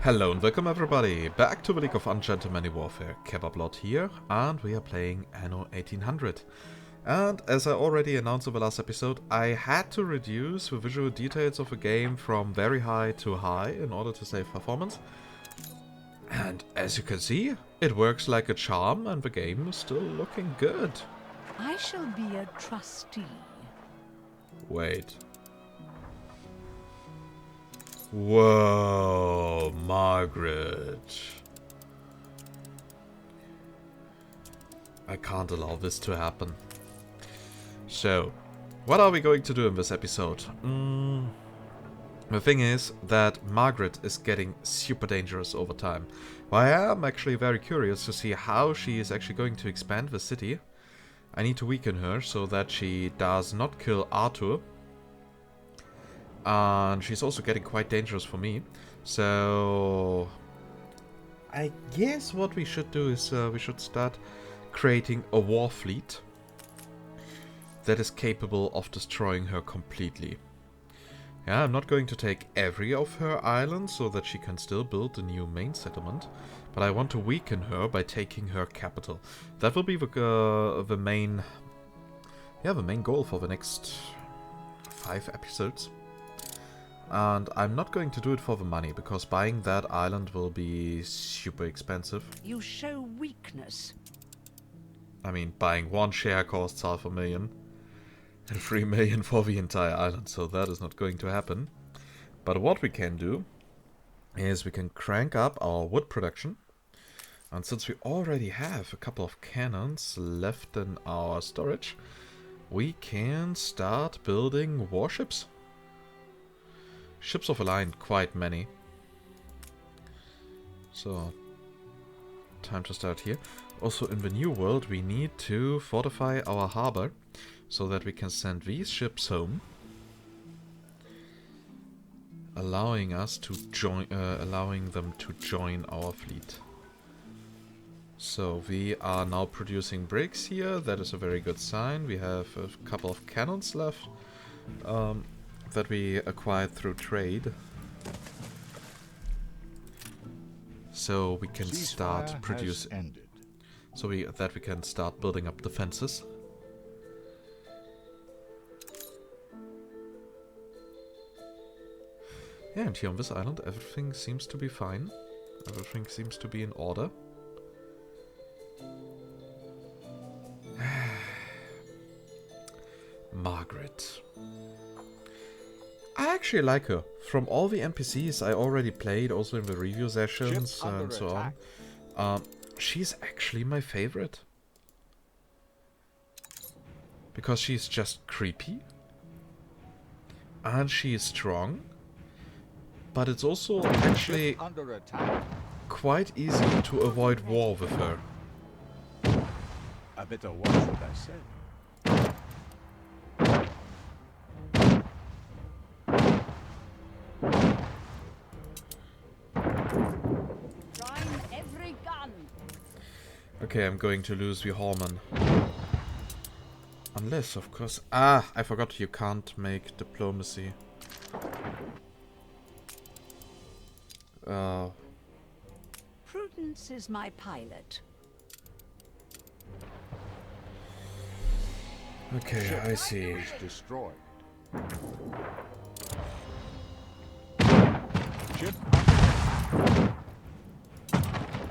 Hello and welcome everybody back to the League of Ungentlemanly Warfare. Kebablord here, and we are playing Anno 1800. And as I already announced in the last episode, I had to reduce the visual details of the game from very high to high in order to save performance. And as you can see, it works like a charm and the game is still looking good. I shall be a trustee. Wait. Whoa, Margaret. I can't allow this to happen. So, what are we going to do in this episode? The thing is that Margaret is getting super dangerous over time. Well, I am actually very curious to see how she is actually going to expand the city. I need to weaken her so that she does not kill Arthur. And she's also getting quite dangerous for me. So I guess what we should do is we should start creating a war fleet that is capable of destroying her completely. Yeah, I'm not going to take every of her islands so that she can still build a new main settlement, but I want to weaken her by taking her capital. That will be the main goal for the next 5 episodes. And I'm not going to do it for the money, because buying that island will be super expensive. You show weakness. I mean, buying one share costs $500,000. And 3 million for the entire island, so that is not going to happen. But what we can do is we can crank up our wood production. And since we already have a couple of cannons left in our storage, we can start building warships. Ships of the line, quite many. So, time to start here. Also, in the new world, we need to fortify our harbor so that we can send these ships home, allowing us to join, allowing them to join our fleet. So we are now producing bricks here. That is a very good sign. We have a couple of cannons left. That we acquired through trade. So we can start producing. So we can start building up defenses. Yeah, and here on this island everything seems to be fine. Everything seems to be in order. Margaret. I actually like her. From all the NPCs I already played, also in the review sessions and so on, she's actually my favorite. Because she's just creepy. And she is strong. But it's also actually quite easy to avoid war with her. A bit of what should I say? Okay, I'm going to lose the Hallmann. Unless, of course... Ah, I forgot you can't make diplomacy. Prudence is my pilot. Okay, I see. Destroyed. Ship.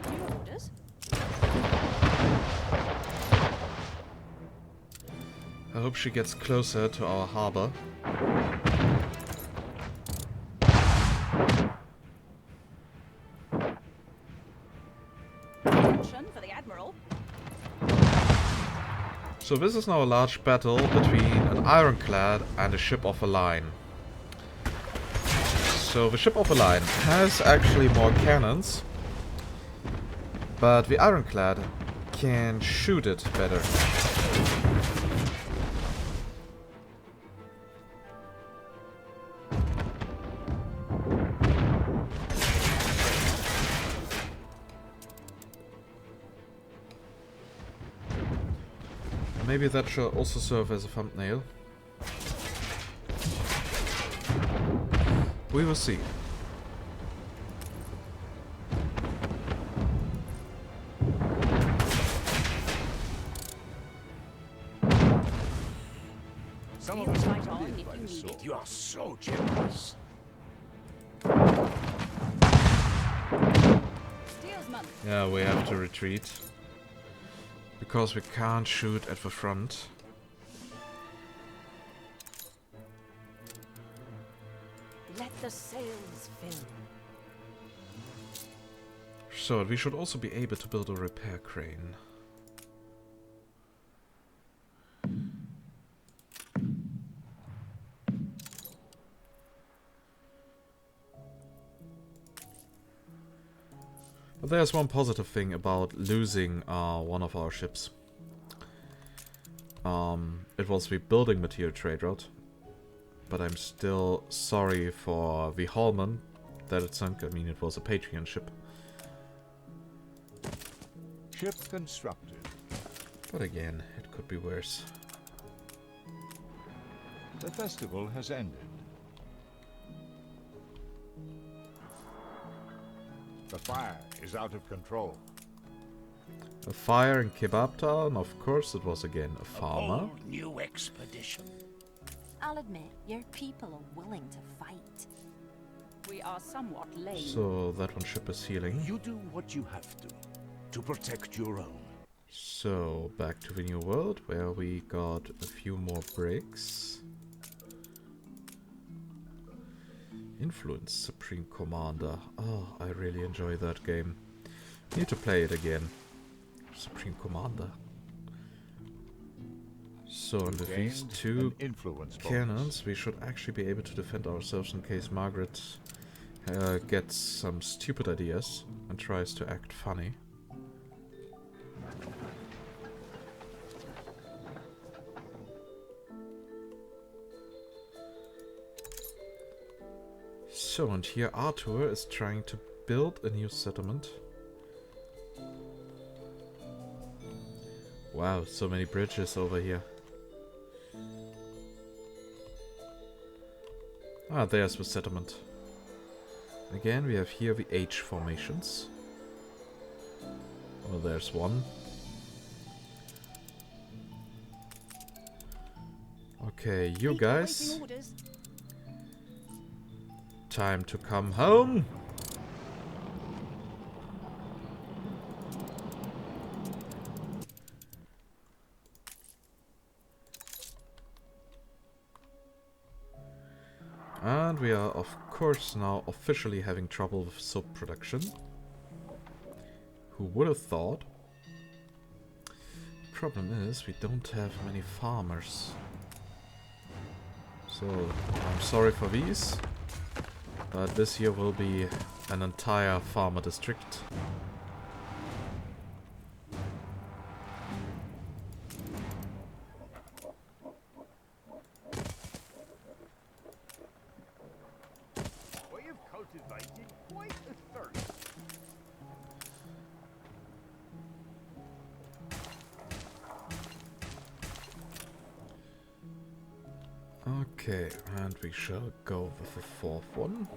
New orders? I hope she gets closer to our harbor. For the Admiral. So this is now a large battle between an ironclad and a ship of the line. So the ship of the line has actually more cannons, but the ironclad can shoot it better. Maybe that should also serve as a thumbnail. We will see. Some You of us fight live on by if the you need sword. it. You are so generous. Steelsman. Yeah, we have to retreat. Because we can't shoot at the front. Let the sails fill. So, we should also be able to build a repair crane. But there's one positive thing about losing one of our ships. It was the building material trade route. But I'm still sorry for the Hallmann that it sunk. I mean, it was a Patreon ship. Ship constructed. But again, it could be worse. The festival has ended. The fire is out of control. A fire in Kebablord, of course it was again a farmer. bold new expedition. I'll admit, your people are willing to fight. We are somewhat lame. So that one ship is healing. You do what you have to protect your own. So back to the new world where we got a few more bricks. Influence Supreme Commander. Oh, I really enjoy that game. Need to play it again. Supreme Commander. So with these Gained two an influence bonus. cannons, we should actually be able to defend ourselves in case Margaret gets some stupid ideas and tries to act funny. So, and here Arthur is trying to build a new settlement. Wow, so many bridges over here. Ah, there's the settlement. Again, we have here the H formations. Oh, there's one. Okay, you guys. Time to come home. And we are, of course, now officially having trouble with soap production. Who would have thought? Problem is, we don't have many farmers. So, I'm sorry for these. But this here will be an entire farmer district. Well, you've cultivated quite a thirst. Okay, and we shall go with the fourth one.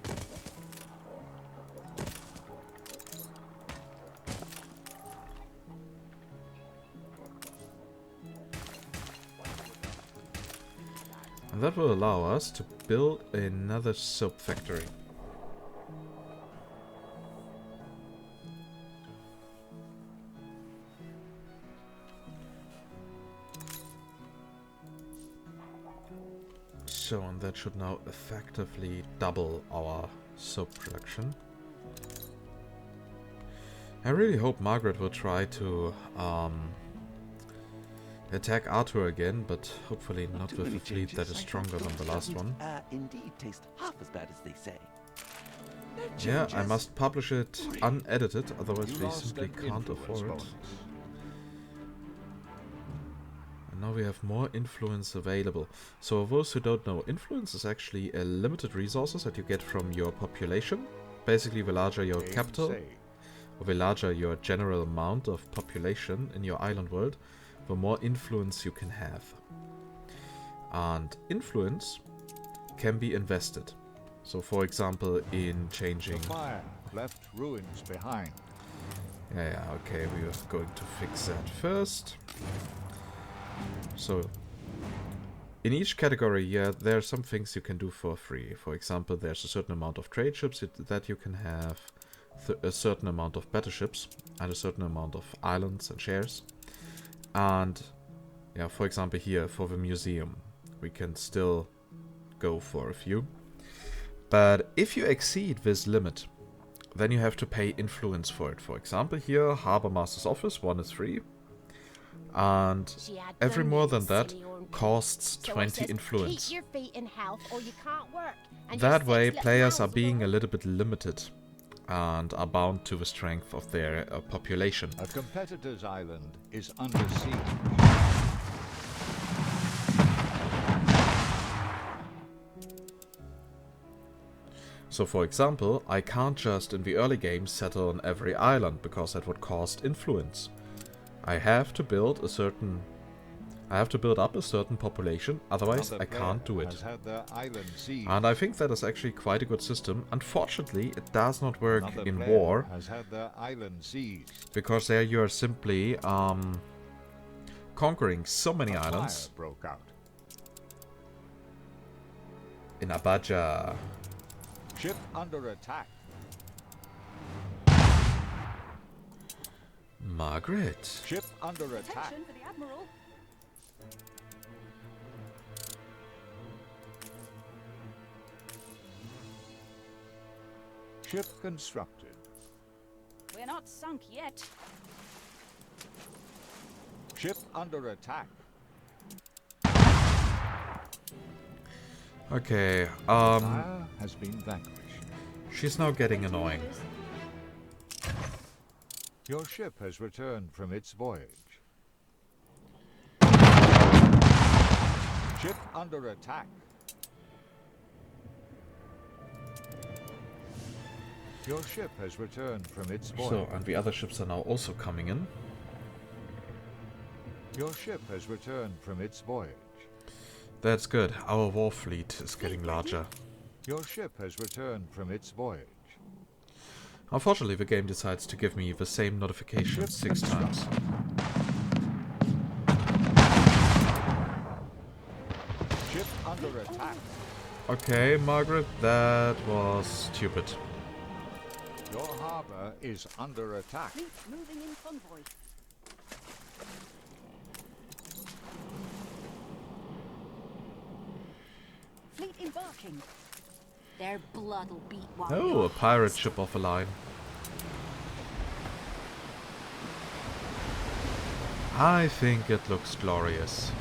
And that will allow us to build another soap factory. So, and that should now effectively double our soap production. I really hope Margaret will try to attack Arthur again, but hopefully not with a fleet that is stronger than the last one. Indeed taste half as bad as they say. Yeah, I must publish it unedited, otherwise we lost simply an can't influence afford it. bonus. And now we have more influence available. So for those who don't know, influence is actually a limited resources that you get from your population. Basically, the larger your Game capital, saved. or the larger your general amount of population in your island world, the more influence you can have. And influence can be invested. So for example, in The changing... fire left ruins behind. Yeah, okay, we are going to fix that first. So, in each category, yeah, there are some things you can do for free. For example, there's a certain amount of trade ships that you can have, a certain amount of battleships, and a certain amount of islands and shares. And yeah, for example here, for the museum, we can still go for a few. But if you exceed this limit, then you have to pay influence for it. For example here, Harbor Master's Office, 1 is free. And every more than that costs 20 influence. Keep your feet in health or you can't work. And That your way, 6 little players are mouths being will- a little bit limited and are bound to the strength of their population. A competitor's island is under siege. So for example, I can't just in the early game settle on every island because that would cost influence. I have to build up a certain population, otherwise Another I can't do player it. has had their island sieged. And I think that is actually quite a good system. Unfortunately, it does not work Another in player war, has had their island seized. because there you are simply conquering so many A islands. fire broke out. In Abaja. Ship under attack. Margaret. Ship under attack. Attention for the Admiral. Ship constructed. We're not sunk yet. Ship under attack. Okay, Fire has been vanquished. she's now getting annoying. Your ship has returned from its voyage. Ship under attack. Your ship has returned from its voyage. So, and the other ships are now also coming in. Your ship has returned from its voyage. That's good. Our war fleet is getting larger. Your ship has returned from its voyage. Unfortunately, the game decides to give me the same notification 6 times. Ship under attack. Okay, Margaret, that was stupid. Your harbor is under attack. Fleet moving in convoy. Fleet embarking. Their blood'll beat while Oh, you're a pirate lost. ship off a line. I think it looks glorious.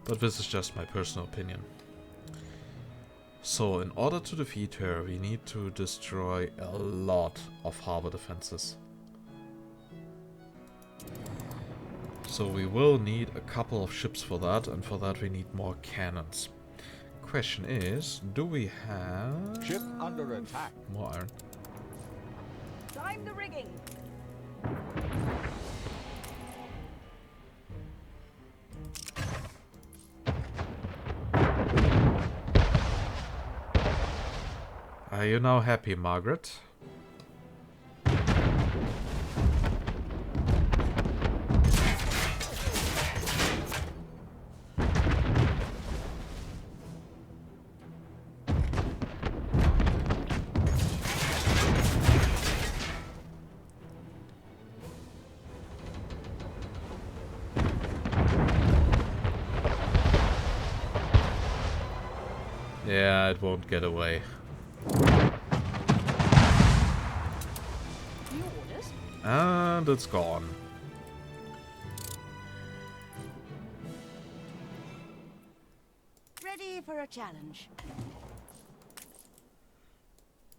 But this is just my personal opinion. So, in order to defeat her, we need to destroy a lot of harbor defenses. So we will need a couple of ships for that, and for that we need more cannons. Question is, do we have Ship under attack. more iron? Time the rigging. Are you now happy, Margaret? Yeah, it won't get away. New orders. And it's gone. Ready for a challenge.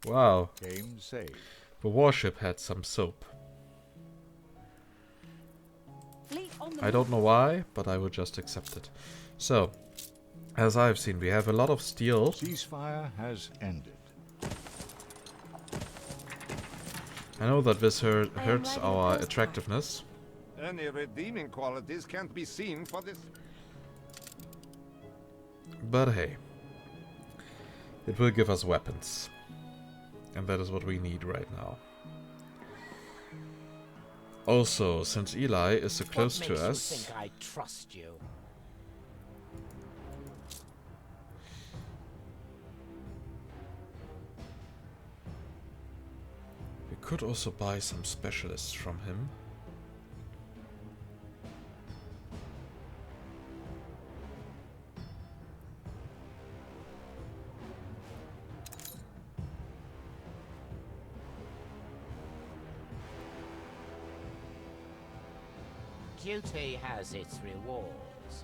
Wow, Game saved. the warship had some soap. Fleet on the I don't know why, but I will just accept it. So, as I've seen, we have a lot of steel. Ceasefire has ended. I know that this hurts our attractiveness. Any redeeming qualities can't be seen for this. But hey, it will give us weapons. And that is what we need right now. Also, since Eli is so close to us, You think I trust you? we could also buy some specialists from him. Duty has its rewards.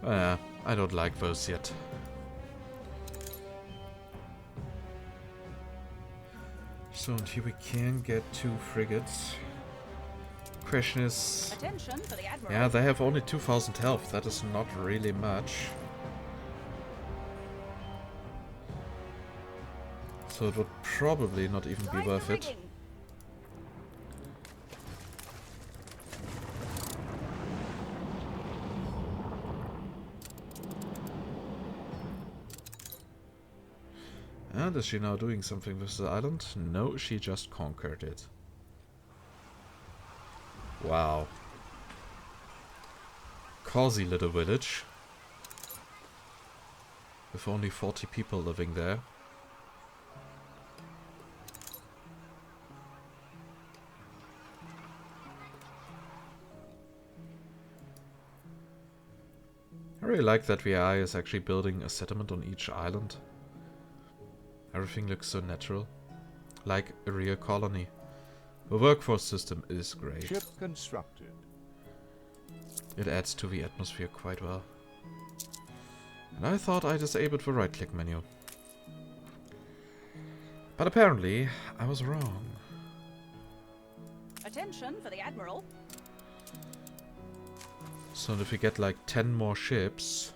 I don't like those yet. So, and here we can get 2 frigates. Question is... Attention for the Admiral. Yeah, they have only 2,000 health. That is not really much. So it would probably not even be Line worth the it. rigging. And is she now doing something with the island? No, she just conquered it. Wow. Cozy little village. With only 40 people living there. I really like that VI is actually building a settlement on each island. Everything looks so natural. Like a real colony. The workforce system is great. Ship constructed. It adds to the atmosphere quite well. And I thought I disabled the right click menu. But apparently, I was wrong. Attention for the Admiral. So if we get like 10 more ships,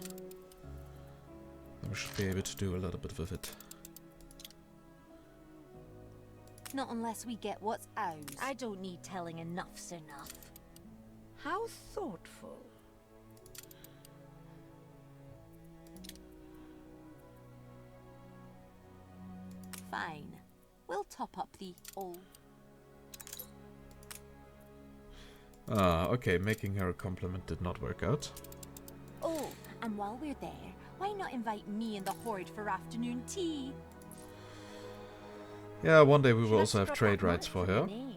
then we should be able to do a little bit with it. Not unless we get what's ours. I don't need telling, enough's enough. How thoughtful. Fine. We'll top up the old. Ah, okay, making her a compliment did not work out. Oh, and while we're there, why not invite me and the Horde for afternoon tea? Yeah, one day we will Let's also have drop trade that rights for mark in her. the name.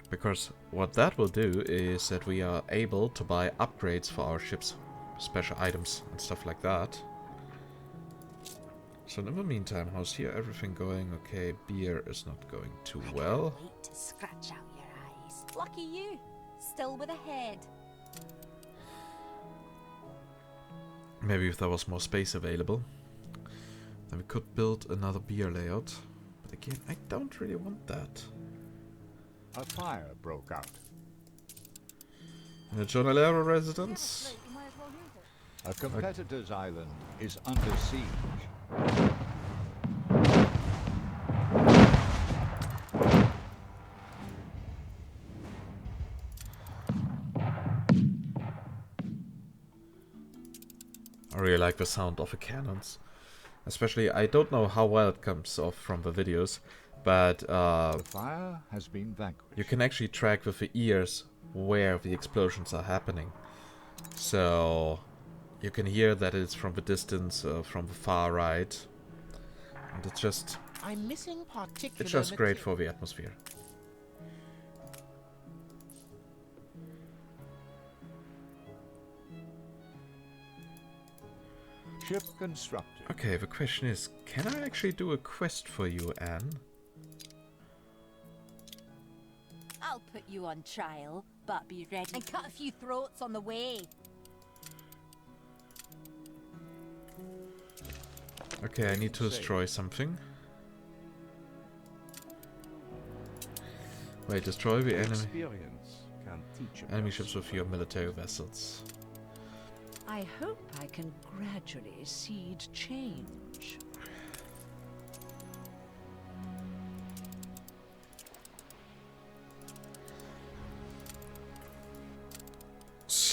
Because what that will do is that we are able to buy upgrades for our ships. Special items and stuff like that. So in the meantime, how's here everything going? Okay, beer is not going too well. Wait to scratch out your eyes. Lucky you. Still with a head. Maybe if there was more space available, then we could build another beer layout. But again, I don't really want that. A fire broke out. In the Jonalero residence? You might as well use it. A competitor's island is under siege. I really like the sound of the cannons. Especially, I don't know how well it comes off from the videos, but The fire has been vanquished. you can actually track with the ears where the explosions are happening. So you can hear that it's from the distance, from the far right. And it's just I'm missing particular it's just great for the atmosphere. Ship constructed. Okay, the question is, can I actually do a quest for you, Anne? I'll put you on trial, but be ready and cut a few throats on the way. Okay, I need to destroy something. Wait, destroy the Experience can teach a enemy person. ships with your military vessels. I hope I can gradually seed change.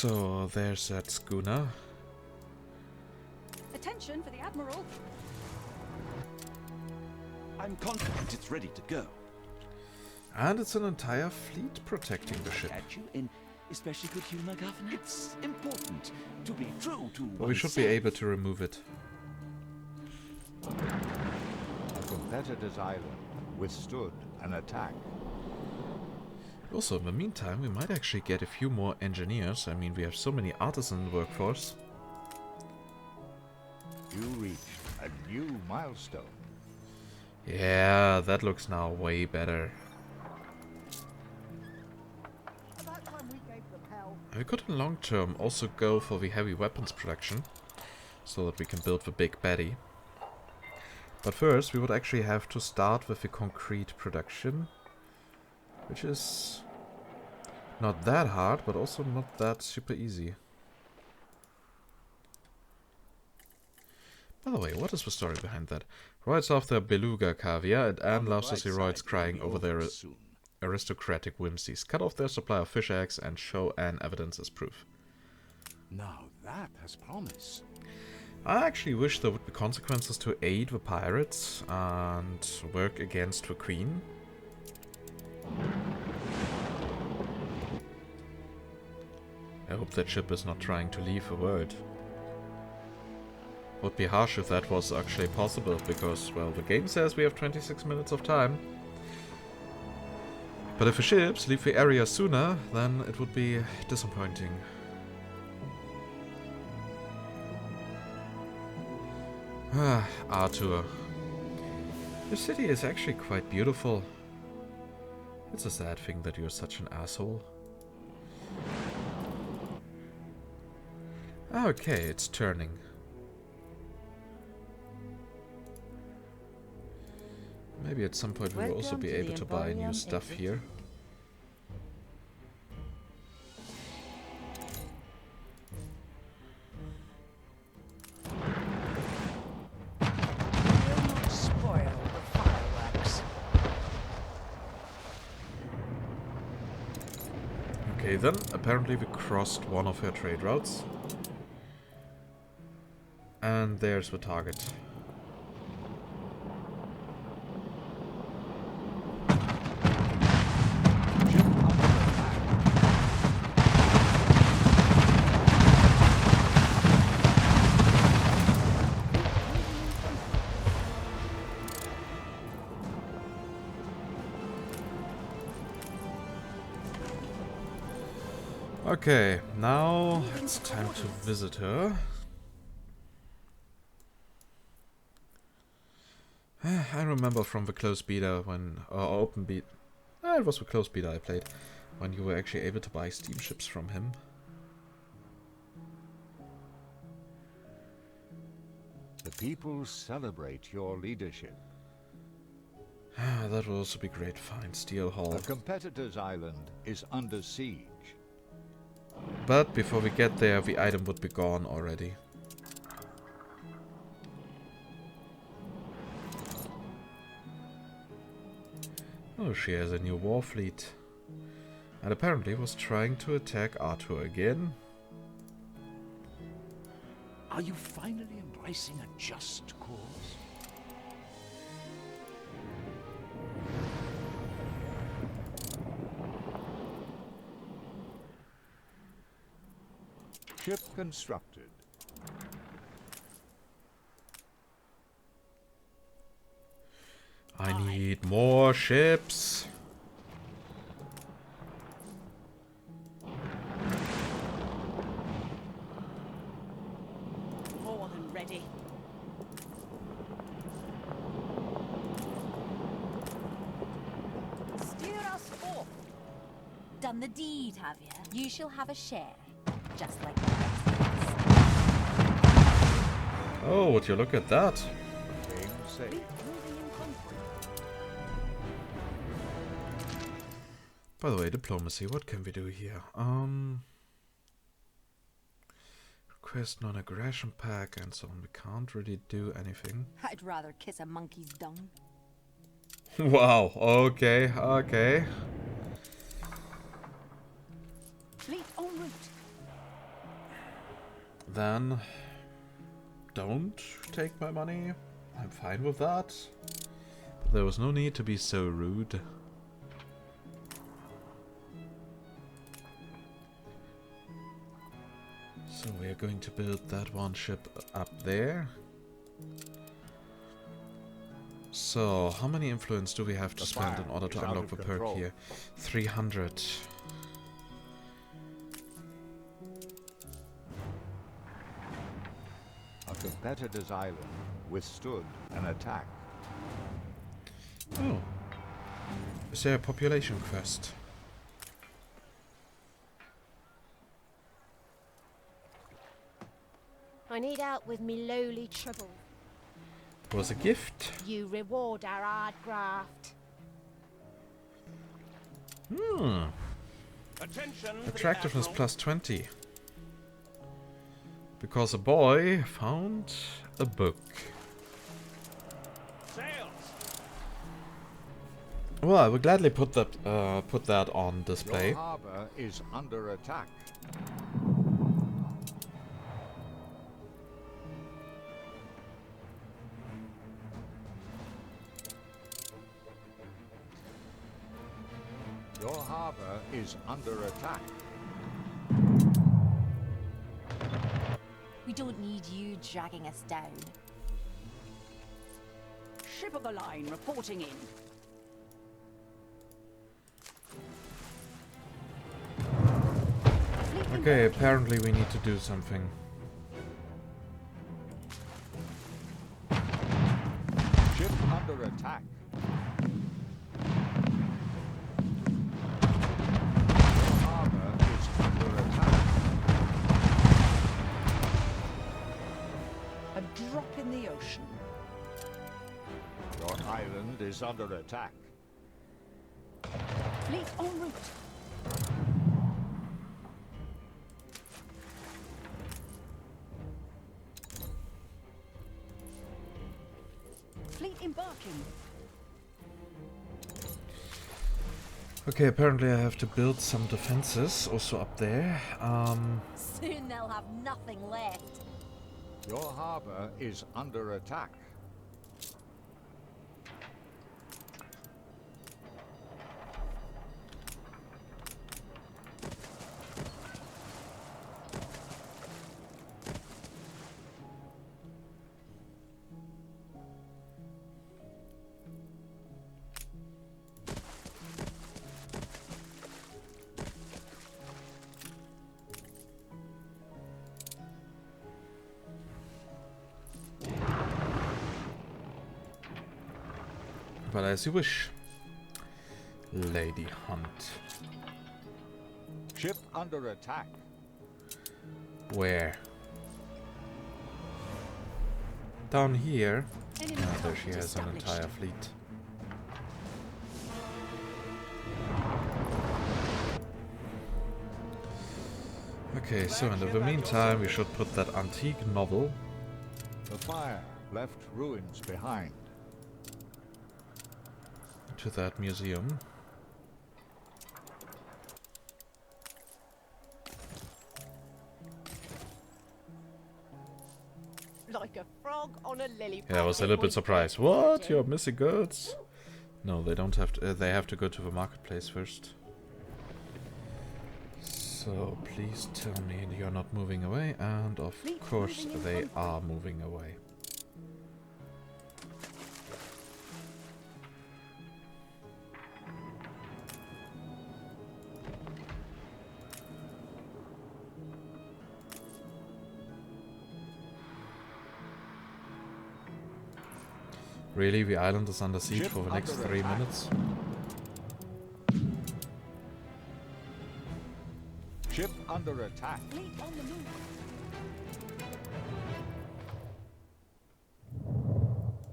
So there's that schooner. Attention for the Admiral. I'm confident it's ready to go. And it's an entire fleet protecting the ship. Catch you in especially good humor, Governor. It's important to be true to But we should be able to remove it. A competitor's island withstood an attack. Also, in the meantime, we might actually get a few more engineers. I mean, we have so many artisan workforce. You reached a new milestone. Yeah, that looks now way better. We could in long term also go for the heavy weapons production, so that we can build the big baddie. But first we would actually have to start with the concrete production, which is not that hard, but also not that super easy. By the way, what is the story behind that? Right after beluga caviar, and Anne loves to see Roids crying over their aristocratic whimsies. Cut off their supply of fish eggs and show Anne evidence as proof. Now that has promise. I actually wish there would be consequences to aid the pirates and work against the Queen. I hope that ship is not trying to leave the world. Would be harsh if that was actually possible, because, well, the game says we have 26 minutes of time. But if the ships leave the area sooner, then it would be disappointing. Ah, Arthur. The city is actually quite beautiful. It's a sad thing that you're such an asshole. Okay, it's turning. Maybe at some point we will also be able to buy new stuff here. Spoil the fireworks. Okay, then apparently we crossed one of her trade routes. And there's the target. Okay, now it's time to visit her. I remember from the close beta when, open beta, it was the close beta I played, when you were actually able to buy steamships from him. The people celebrate your leadership. That will also be great. Fine, Steel Hall. A competitor's island is under siege. But before we get there, the item would be gone already. Oh, she has a new war fleet. And apparently was trying to attack Arthur again. Are you finally embracing a just cause? Ship constructed. I need more ships. More than ready. Steer us forth. Done the deed, have you? You shall have a share. Just like the Oh, would you look at that? Aim safe. Moving in concrete. By the way, diplomacy, what can we do here? Request non-aggression pack and so on. We can't really do anything. I'd rather kiss a monkey's dung. Wow, okay, okay. Fleet en route. then don't take my money. I'm fine with that. There was no need to be so rude. So we're going to build that one ship up there. So, how many influence do we have to spend in order to unlock the perk here? 300. A competitor's island withstood an attack. Oh. Is there a population quest? I need help with me lowly trouble. It was a gift. You reward our hard graft. Hmm. Attention. Attractiveness plus 20. Because a boy found a book. Sails. Well, I would gladly put that on display. Your harbor is under attack. Your harbor is under attack. We don't need you dragging us down. Ship of the line reporting in. Okay, apparently we need to do something. Ship under attack. Your harbor is under attack. A drop in the ocean. Your island is under attack. Fleet en route. Fleet embarking. Okay, apparently I have to build some defenses also up there. Soon they'll have nothing left. Your harbor is under attack. But as you wish, Lady Hunt. Ship under attack. Where? Down here. Enemy Oh, there target she has an established. entire fleet. Okay, so in the meantime we should put that antique novel. The fire left ruins behind. To that museum. Like a frog on a lily pad. Yeah, I was a little bit surprised. What? You're missing goods? No, they don't have to. They have to go to the marketplace first. So please tell me you're not moving away, and of course they are moving away. Really, the island is under siege for the next 3 minutes? Ship under attack. Fleet on the move.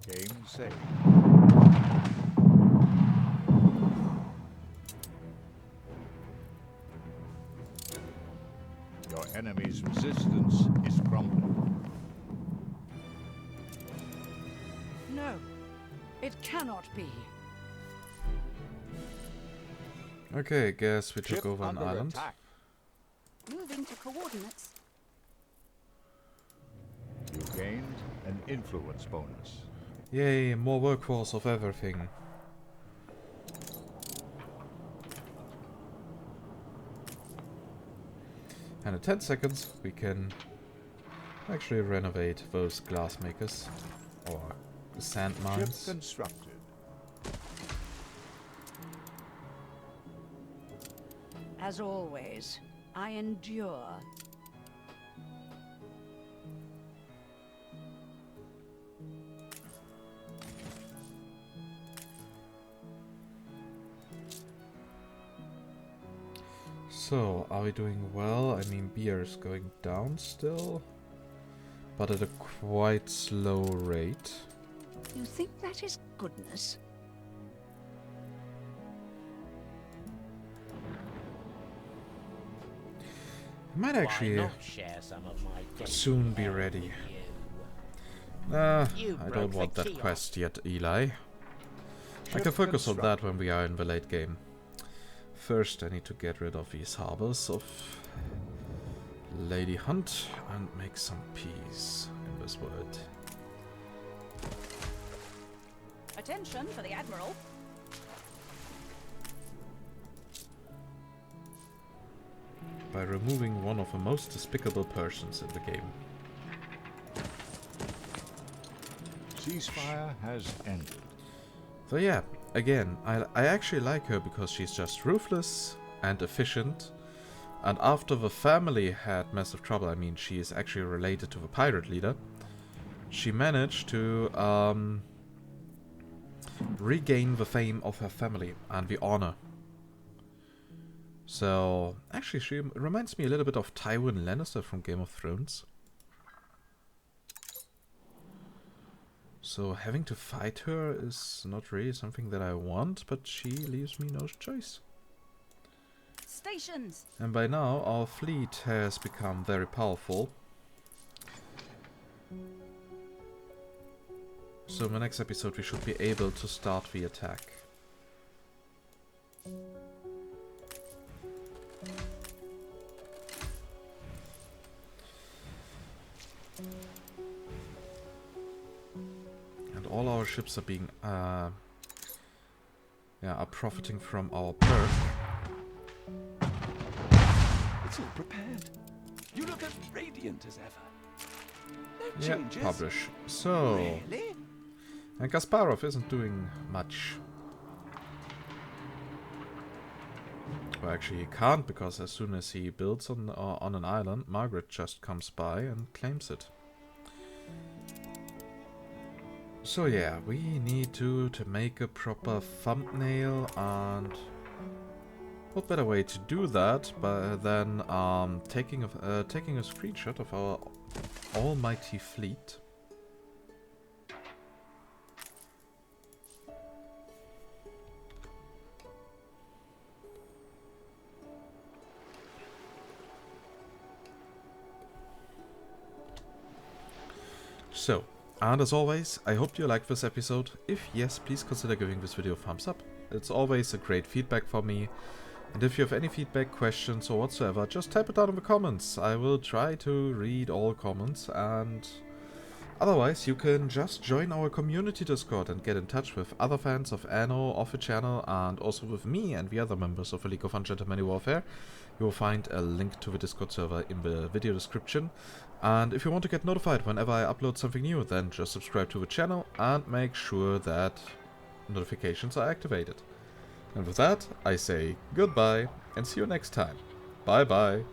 Game saved. Your enemy's resistance is crumbling. No, it cannot be. Okay, guess we took Ship over an under island. attack. Moving to coordinates. Gained an influence bonus. Yay, more workforce of everything. And in 10 seconds we can actually renovate those glass makers or sand Ship mines. constructed. As always, I endure. So, are we doing well? I mean, beer is going down still, but at a quite slow rate. You think that is goodness? It might actually Why not share some of my soon be destiny ready. with Nah, You I broke don't the want that key quest yet, Eli. I Ship can focus on that constructed. when we are in the late game. First, I need to get rid of these harbors of Lady Hunt and make some peace in this world. Attention for the Admiral. By removing one of the most despicable persons in the game. Ceasefire has ended. So yeah, again, I actually like her because she's just ruthless and efficient. And after the family had massive trouble, I mean, she is actually related to the pirate leader. She managed to regain the fame of her family and the honor. So, actually, she reminds me a little bit of Tywin Lannister from Game of Thrones. So, having to fight her is not really something that I want, but she leaves me no choice. Stations. And by now, our fleet has become very powerful. So in the next episode, we should be able to start the attack. And all our ships are being, are profiting from our perk. It's all prepared. You look as radiant as ever. No Yeah, changes. publish. So, Really? and Kasparov isn't doing much. Well, actually, he can't, because as soon as he builds on an island, Margaret just comes by and claims it. So yeah, we need to make a proper thumbnail, and what better way to do that than taking a screenshot of our almighty fleet. So, and as always, I hope you liked this episode. If yes, please consider giving this video a thumbs up. It's always a great feedback for me. And if you have any feedback, questions or whatsoever, just type it down in the comments. I will try to read all comments, and otherwise you can just join our community Discord and get in touch with other fans of Anno, of the channel, and also with me and the other members of the League of Ungentlemanly Warfare. You will find a link to the Discord server in the video description. And if you want to get notified whenever I upload something new, then just subscribe to the channel and make sure that notifications are activated. And with that, I say goodbye and see you next time. Bye bye.